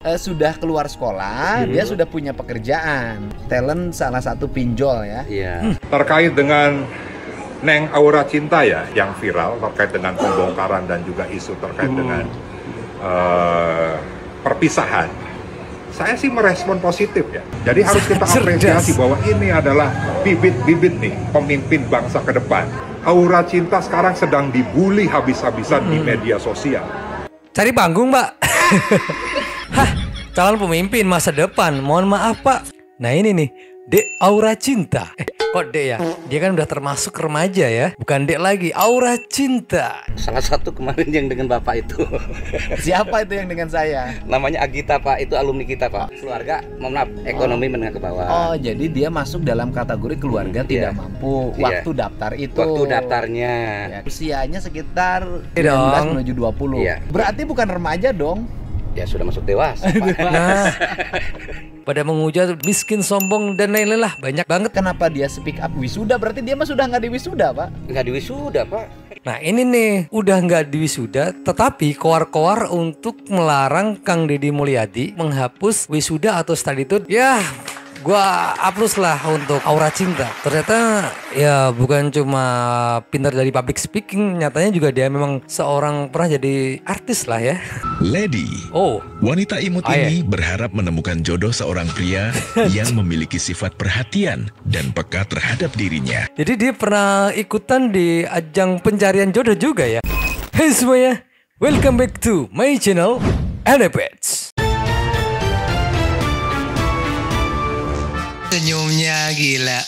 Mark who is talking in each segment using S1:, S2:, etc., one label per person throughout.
S1: Sudah keluar sekolah, dia sudah punya pekerjaan. Talent salah satu pinjol ya.
S2: Iya.
S3: Terkait dengan Neng Aura Cinta ya, yang viral terkait dengan pembongkaran dan juga isu terkait dengan perpisahan. Saya sih merespon positif ya. Jadi harus kita apresiasi bahwa ini adalah bibit-bibit nih pemimpin bangsa ke depan. Aura Cinta sekarang sedang dibully habis-habisan di media sosial.
S4: Cari panggung, Pak. Hah, calon pemimpin masa depan. Mohon maaf, Pak. Nah ini nih, Dek Aura Cinta. Kok Dek ya? Dia kan udah termasuk remaja ya. Bukan Dek lagi, Aura Cinta.
S2: Salah satu kemarin yang dengan Bapak itu.
S1: Siapa itu yang dengan saya?
S2: Namanya Agita, Pak. Itu alumni kita, Pak. Keluarga, mohon maaf, ekonomi menengah ke bawah.
S1: Oh, jadi dia masuk dalam kategori keluarga tidak
S2: Iya.
S1: mampu.
S2: Iya.
S1: Waktu daftar itu.
S2: Waktu daftarnya.
S1: Ya, usianya sekitar
S4: Iya
S1: 19
S4: dong.
S1: menuju 20.
S2: Iya.
S1: Berarti bukan remaja dong.
S2: Ya sudah masuk dewasa, Pak.
S4: Nah, pada menghujat miskin, sombong, dan lain-lain lah. Banyak banget.
S1: Kenapa dia speak up wisuda? Berarti dia mah sudah nggak di wisuda, Pak.
S2: Nggak diwisuda, Pak.
S4: Nah ini nih, udah nggak diwisuda, tetapi koar-koar untuk melarang Kang Deddy Mulyadi menghapus wisuda atau study tour. Ya, gua hapus lah untuk Aura Cinta. Ternyata ya bukan cuma pintar dari public speaking, nyatanya juga dia memang seorang pernah jadi artis lah ya.
S5: Lady,
S4: Oh,
S5: wanita imut
S4: Ah,
S5: ini berharap menemukan jodoh seorang pria yang memiliki sifat perhatian dan peka terhadap dirinya.
S4: jadi dia pernah ikutan di ajang pencarian jodoh juga ya. Hey semuanya, welcome back to my channel, Elevate. Senyumnya gila.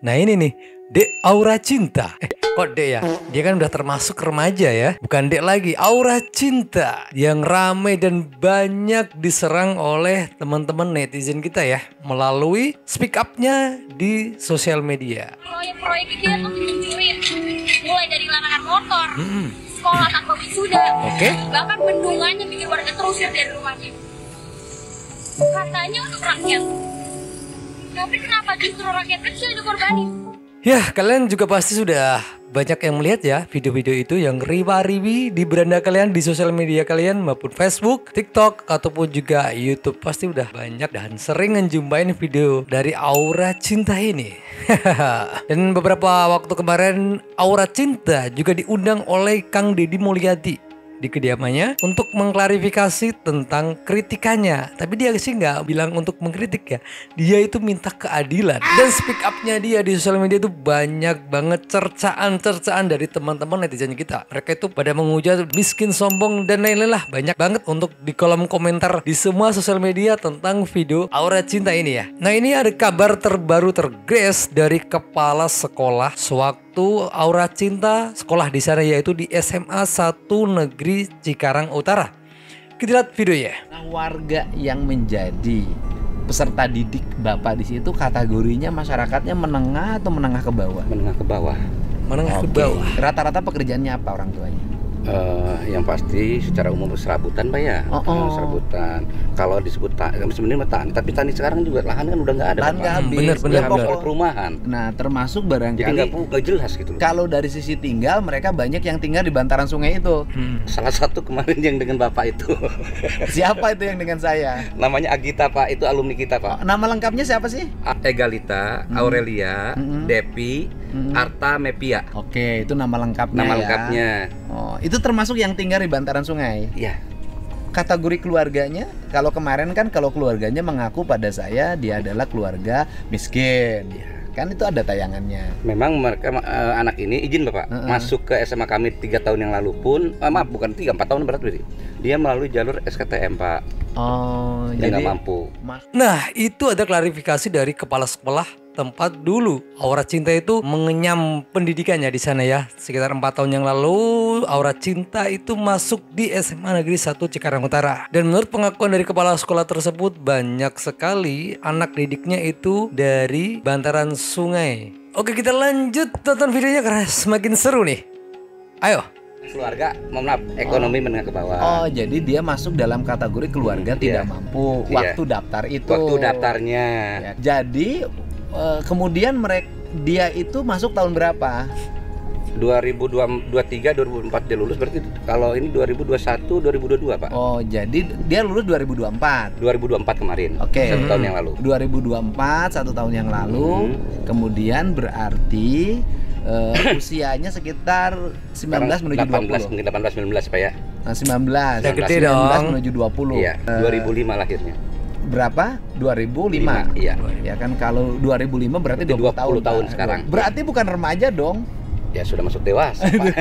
S4: Nah ini nih, Dek Aura Cinta. Kok Dek ya? Dia kan udah termasuk remaja ya. Bukan Dek lagi, Aura Cinta. Yang ramai dan banyak diserang oleh teman-teman netizen kita ya. Melalui speak up-nya di sosial media.
S6: Proyek-proyek kita tuh dimunculin, mulai dari larangan motor, sekolah tanpa wisuda,
S4: Oke.
S6: bahkan bendungannya bikin warga terusir dari rumahnya. Katanya untuk rakyat, tapi kenapa justru rakyat kecil dikorbanin?
S4: Ya, kalian juga pasti sudah banyak yang melihat ya video-video itu yang riwa-riwi di beranda kalian, di sosial media kalian maupun Facebook, TikTok, ataupun juga YouTube. Pasti udah banyak dan sering ngejumpain video dari Aura Cinta ini. Dan beberapa waktu kemarin Aura Cinta juga diundang oleh Kang Deddy Mulyadi di kediamannya untuk mengklarifikasi tentang kritikannya. Tapi dia sih nggak bilang untuk mengkritik ya. Dia itu minta keadilan. Dan speak up-nya dia di sosial media itu banyak banget cercaan dari teman-teman netizen kita. Mereka itu pada menghujat miskin, sombong, dan lain-lain lah. Banyak banget untuk di kolom komentar di semua sosial media tentang video Aura Cinta ini ya. Nah ini ada kabar terbaru tergres dari kepala sekolah sewaktu Aura Cinta sekolah di sana, yaitu di SMA 1 Negeri Cikarang Utara. Kita lihat videonya.
S1: Nah, warga yang menjadi peserta didik Bapak di situ kategorinya masyarakatnya menengah atau menengah ke bawah?
S2: Menengah ke bawah.
S4: Menengah ke
S1: Oke.
S4: bawah.
S1: Rata-rata pekerjaannya apa orang tuanya?
S2: Yang pasti secara umum serabutan, Pak ya. Serabutan. Kalau disebut sebenarnya tani, tapi tani sekarang juga lahan kan udah nggak ada.
S1: Lahan
S2: Pak.
S1: nggak habis.
S4: bener,
S1: Ya,
S4: bener.
S1: pokok-
S2: Perumahan.
S1: Nah, termasuk
S2: Jadi
S1: barangkali
S2: nggak jelas gitu loh.
S1: kalau dari sisi tinggal, mereka banyak yang tinggal di bantaran sungai itu.
S2: Salah satu kemarin yang dengan Bapak itu.
S1: Siapa itu yang dengan saya?
S2: Namanya Agita, Pak. Itu alumni kita, Pak.
S1: Nama lengkapnya siapa sih?
S2: Egalita, Aurelia, Depi, Arta Mepia.
S1: Oke, itu nama lengkapnya.
S2: Nama
S1: ya.
S2: lengkapnya.
S1: Oh, itu termasuk yang tinggal di bantaran sungai.
S2: Iya.
S1: Kategori keluarganya, kalau kemarin kan kalau keluarganya mengaku pada saya dia adalah keluarga miskin. Kan itu ada tayangannya.
S2: Memang mereka anak ini izin Bapak masuk ke SMA kami 3 tahun yang lalu pun maaf bukan 3 4 tahun berarti dia melalui jalur SKTM Pak.
S1: Oh,
S2: Dia
S1: jadi
S2: nggak mampu.
S4: Nah, itu ada klarifikasi dari kepala sekolah tempat dulu Aura Cinta itu mengenyam pendidikannya di sana ya. Sekitar 4 tahun yang lalu Aura Cinta itu masuk di SMA Negeri 1 Cikarang Utara. Dan menurut pengakuan dari kepala sekolah tersebut, banyak sekali anak didiknya itu dari bantaran sungai. Oke, kita lanjut tonton videonya karena semakin seru nih. Ayo.
S2: Keluarga, mohon maaf, ekonomi menengah ke bawah.
S1: Oh, jadi dia masuk dalam kategori keluarga tidak mampu waktu daftar itu.
S2: Waktu daftarnya.
S1: Ya, jadi kemudian dia itu masuk tahun berapa?
S2: 2023 2004 dia lulus, berarti kalau ini 2021 2022 Pak.
S1: Oh, jadi dia lulus 2024.
S2: 2024 kemarin.
S1: Oke.
S2: 1 tahun yang lalu.
S1: 2024 1 tahun yang lalu. Kemudian berarti usianya sekitar 19 menuju
S2: 18,
S1: 20.
S2: mungkin 18 19 Pak ya.
S1: Nah, 19.
S4: Udah gede
S1: 19
S4: dong.
S1: menuju 20.
S2: Iya, 2005 lahirnya.
S1: Berapa? 2005.
S2: Iya.
S1: Ya kan kalau 2005 berarti 20 tahun.
S2: 20 tahun
S1: Pak.
S2: sekarang.
S1: Berarti bukan remaja dong.
S2: Ya sudah masuk dewasa Pak.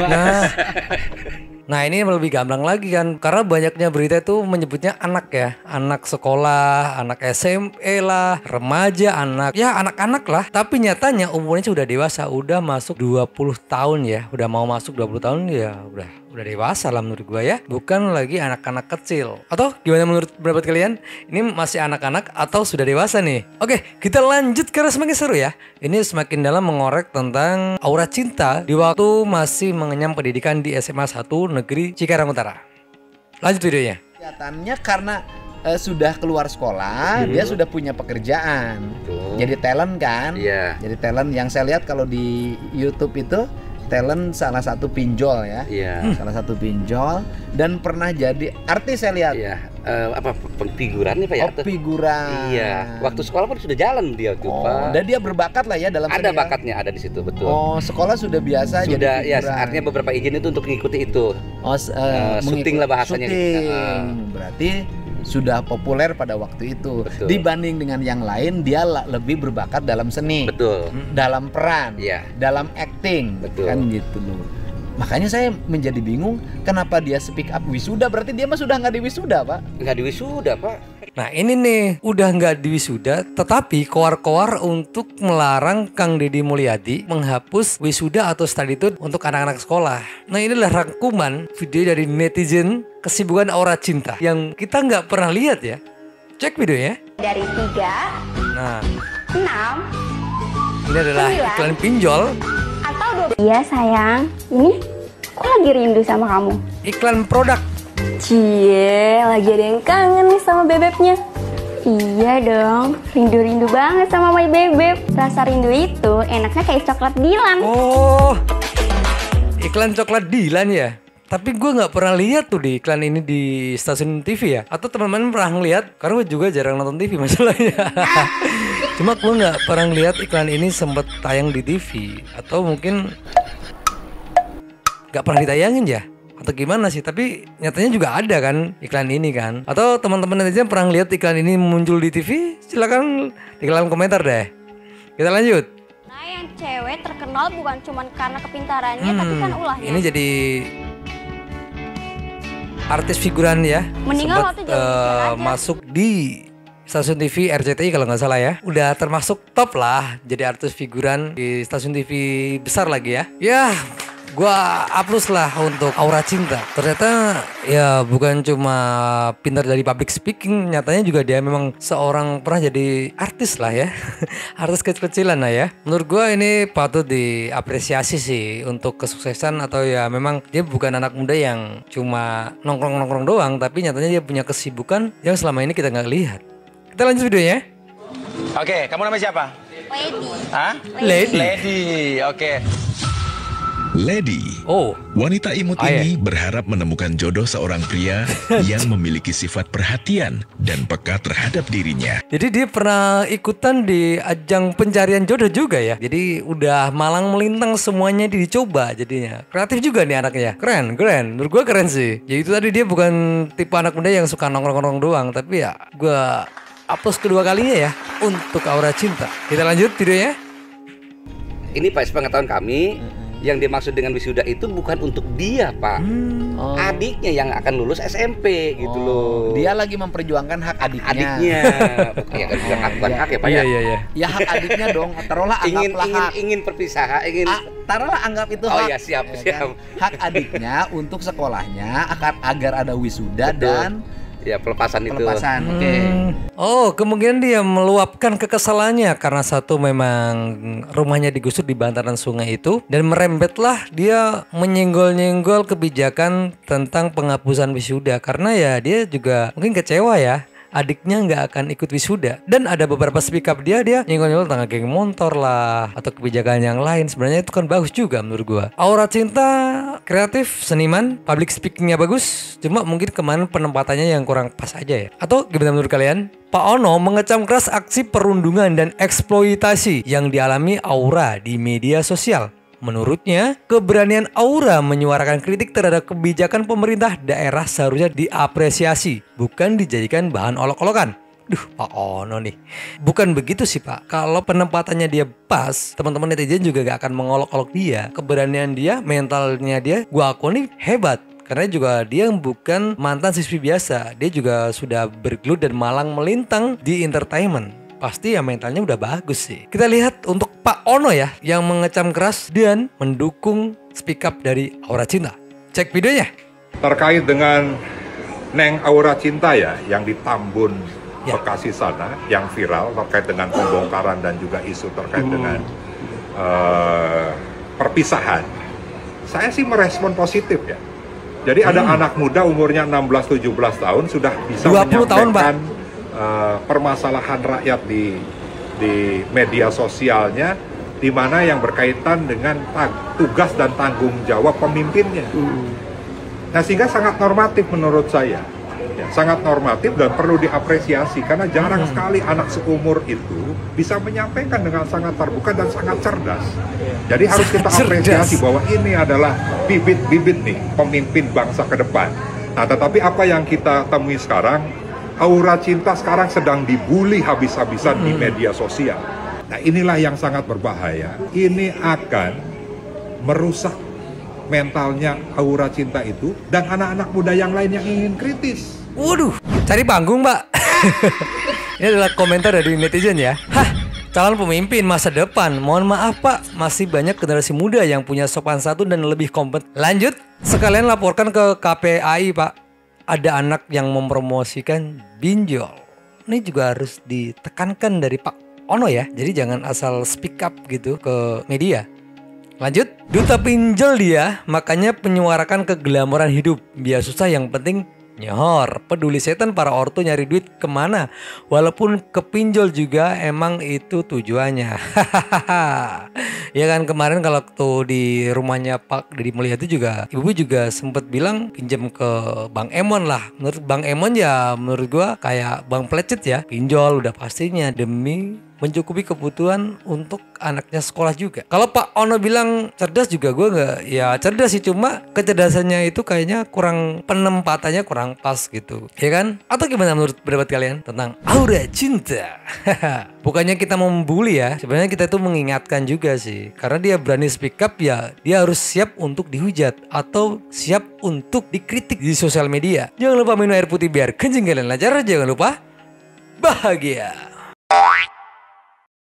S4: Nah ini lebih gamblang lagi kan, karena banyaknya berita itu menyebutnya anak ya, anak sekolah, anak SMP lah, remaja, anak-anak lah. Tapi nyatanya umurnya sudah dewasa, udah masuk 20 tahun ya, udah mau masuk 20 tahun ya, udah dewasa lah menurut gua ya, bukan lagi anak-anak kecil. Atau gimana menurut pendapat kalian? Ini masih anak-anak atau sudah dewasa nih? Oke, kita lanjut karena semakin seru ya. Ini semakin dalam mengorek tentang aura cinta di waktu masih mengenyam pendidikan di SMA 1 Negeri Cikarang Utara. Lanjut videonya.
S1: Kelihatannya karena sudah keluar sekolah, dia sudah punya pekerjaan.
S2: Betul.
S1: Jadi talent kan?
S2: Iya.
S1: Jadi talent yang saya lihat kalau di YouTube itu talent salah satu pinjol ya.
S2: Iya.
S1: Salah satu pinjol dan pernah jadi artis saya lihat.
S2: Iya. Apa figuran nih Pak ya?
S1: Oh, figuran.
S2: Iya. Waktu sekolah pun sudah jalan dia tuh
S1: Oh,
S2: Pak.
S1: dan dia berbakat lah ya dalam
S2: Ada
S1: seni ya?
S2: bakatnya, ada di situ, betul.
S1: Oh, sekolah sudah biasa jadi
S2: Sudah ya,
S1: figuran.
S2: artinya beberapa izin itu untuk mengikuti itu.
S1: Oh,
S2: syuting lah bahasanya.
S1: Syuting. Berarti sudah populer pada waktu itu.
S2: Betul.
S1: Dibanding dengan yang lain, dia lebih berbakat dalam seni,
S2: Betul.
S1: dalam peran,
S2: Iya.
S1: dalam acting,
S2: Betul.
S1: kan gitu loh. Makanya saya menjadi bingung kenapa dia speak up wisuda, berarti dia mah sudah nggak di wisuda, Pak.
S2: Nggak di wisuda Pak.
S4: Nah ini nih udah nggak di wisuda, tetapi koar-koar untuk melarang Kang Deddy Mulyadi menghapus wisuda atau study tour untuk anak-anak sekolah. Nah inilah rangkuman video dari netizen kesibukan aura cinta yang kita nggak pernah lihat ya. Cek videonya.
S7: Dari 3,
S4: Nah
S7: 6,
S4: ini adalah iklan pinjol,
S7: atau 12. Iya sayang, ini aku lagi rindu sama kamu.
S4: iklan produk.
S7: Cie, lagi ada yang kangen nih sama bebeknya. Iya dong, rindu-rindu banget sama my bebek. Rasa rindu itu enaknya kayak coklat Dilan.
S4: Oh, iklan coklat Dilan ya. Tapi gue nggak pernah lihat tuh di iklan ini di stasiun TV ya. Atau teman-teman pernah ngeliat? Karena gue juga jarang nonton TV masalahnya. Cuma gue nggak pernah lihat iklan ini sempat tayang di TV. Atau mungkin nggak pernah ditayangin ya. Atau gimana sih? Tapi nyatanya juga ada kan iklan ini kan. Atau teman-teman netizen pernah lihat iklan ini muncul di TV? Silakan di kolom komentar deh. Kita lanjut.
S7: Nah yang cewek terkenal bukan cuma karena kepintarannya, tapi kan ulahnya.
S4: Ini jadi artis figuran ya.
S7: Meninggal
S4: Sempat,
S7: waktu jadi aja.
S4: masuk di stasiun TV RCTI kalau nggak salah ya. Udah termasuk top lah jadi artis figuran di stasiun TV besar lagi ya. Ya gua hapus lah untuk aura cinta. Ternyata ya bukan cuma pintar dari public speaking, nyatanya juga dia memang seorang pernah jadi artis lah ya. Artis kecil-kecilan lah ya. Menurut gua ini patut diapresiasi sih untuk kesuksesan, atau ya memang dia bukan anak muda yang cuma nongkrong-nongkrong doang, tapi nyatanya dia punya kesibukan yang selama ini kita nggak lihat. Kita lanjut videonya.
S8: Oke, kamu namanya siapa?
S7: Lady.
S8: Hah?
S4: Lady.
S8: Lady, oke.
S5: Lady,
S4: Oh,
S5: wanita imut ini berharap menemukan jodoh seorang pria yang memiliki sifat perhatian dan peka terhadap dirinya.
S4: jadi dia pernah ikutan di ajang pencarian jodoh juga ya. Jadi udah malang melintang semuanya dicoba jadinya. Kreatif juga nih anaknya. Keren, keren. Menurut gue keren sih. Ya itu tadi dia bukan tipe anak muda yang suka nongkrong-nongkrong doang. Tapi ya gue hapus kedua kalinya ya untuk aura cinta. Kita lanjut videonya.
S2: Ini Pak, sepengetahuan kami, yang dimaksud dengan wisuda itu bukan untuk dia Pak.
S1: Oh.
S2: Adiknya yang akan lulus SMP gitu loh.
S1: Dia lagi memperjuangkan hak adiknya.
S2: Adiknya. Ya kan bukan hak, bukan hak ya Pak ya.
S4: Iya.
S1: Ya hak adiknya dong. Taruhlah anggaplah hak.
S2: ingin perpisahan, ingin.
S1: Taruhlah anggap itu
S2: Oh
S1: hak.
S2: iya, siap,
S1: ya
S2: siap.
S1: kan? Hak adiknya untuk sekolahnya agar ada wisuda
S2: Betul.
S1: dan
S2: Ya pelepasan itu.
S1: Oke.
S4: Oh, kemungkinan dia meluapkan kekesalannya karena satu memang rumahnya digusur di bantaran sungai itu, dan merembetlah dia menyenggol-nyenggol kebijakan tentang penghapusan wisuda karena ya dia juga mungkin kecewa ya. Adiknya nggak akan ikut wisuda, dan ada beberapa speak up dia nyenggol-nyenggol tentang geng motor lah atau kebijakan yang lain. Sebenarnya itu kan bagus juga menurut gua. Aura Cinta kreatif, seniman, public speakingnya bagus, cuma mungkin kemarin penempatannya yang kurang pas aja ya. Atau gimana menurut kalian? Pak Ono mengecam keras aksi perundungan dan eksploitasi yang dialami Aura di media sosial. Menurutnya, keberanian Aura menyuarakan kritik terhadap kebijakan pemerintah daerah seharusnya diapresiasi, bukan dijadikan bahan olok-olokan. Duh, Pak Ono nih. Bukan begitu sih Pak. Kalau penempatannya dia pas, teman-teman netizen juga gak akan mengolok-olok dia. Keberanian dia, mentalnya dia, gua akui nih hebat. Karena juga dia bukan mantan siswi biasa. Dia juga sudah bergelut dan malang melintang di entertainment. Pasti ya mentalnya udah bagus sih. Kita lihat untuk Pak Ono ya, yang mengecam keras dan mendukung speak up dari Aura Cinta. Cek videonya.
S3: Terkait dengan Neng Aura Cinta ya, yang di Tambun, Bekasi sana, yang viral terkait dengan pembongkaran dan juga isu terkait dengan perpisahan. Saya sih merespon positif ya. Jadi ada anak muda umurnya 16-17 tahun sudah bisa
S4: 20 tahun, Pak.
S3: Permasalahan rakyat di media sosialnya, di mana yang berkaitan dengan tugas dan tanggung jawab pemimpinnya. Nah, sehingga sangat normatif menurut saya, ya, sangat normatif dan perlu diapresiasi karena jarang sekali anak seumur itu bisa menyampaikan dengan sangat terbuka dan sangat cerdas. Jadi harus kita apresiasi bahwa ini adalah bibit-bibit nih pemimpin bangsa ke depan. Nah, tetapi apa yang kita temui sekarang? Aura Cinta sekarang sedang dibully habis-habisan di media sosial. Nah, inilah yang sangat berbahaya. Ini akan merusak mentalnya Aura Cinta itu dan anak-anak muda yang lain yang ingin kritis.
S4: Waduh, cari panggung Mbak. Ini adalah komentar dari netizen ya. Hah, calon pemimpin masa depan. Mohon maaf Pak, masih banyak generasi muda yang punya sopan santun dan lebih kompeten. Lanjut, sekalian laporkan ke KPAI Pak. Ada anak yang mempromosikan pinjol. Ini juga harus ditekankan dari Pak Ono ya. Jadi jangan asal speak up gitu ke media. Lanjut, duta pinjol dia, makanya menyuarakan keglamoran hidup. Biar susah yang penting nyohor. Peduli setan para ortu nyari duit kemana. Walaupun kepinjol juga emang itu tujuannya. Ya kan kemarin kalau tuh di rumahnya Pak Deddy Mulyadi juga, ibu juga sempat bilang pinjam ke Bang Emon lah. Menurut Bang Emon ya menurut gua kayak Bang Plecet ya. Pinjol udah pastinya demi mencukupi kebutuhan untuk anaknya sekolah juga. Kalau Pak Ono bilang cerdas juga gue nggak, ya cerdas sih, cuma kecerdasannya itu kayaknya kurang, penempatannya kurang pas gitu, ya kan? Atau gimana menurut pendapat kalian tentang Aura Cinta? Bukannya kita membuli ya, sebenarnya kita itu mengingatkan juga sih, karena dia berani speak up ya, dia harus siap untuk dihujat atau siap untuk dikritik di sosial media. Jangan lupa minum air putih biar kencing kalian lancar, jangan lupa bahagia.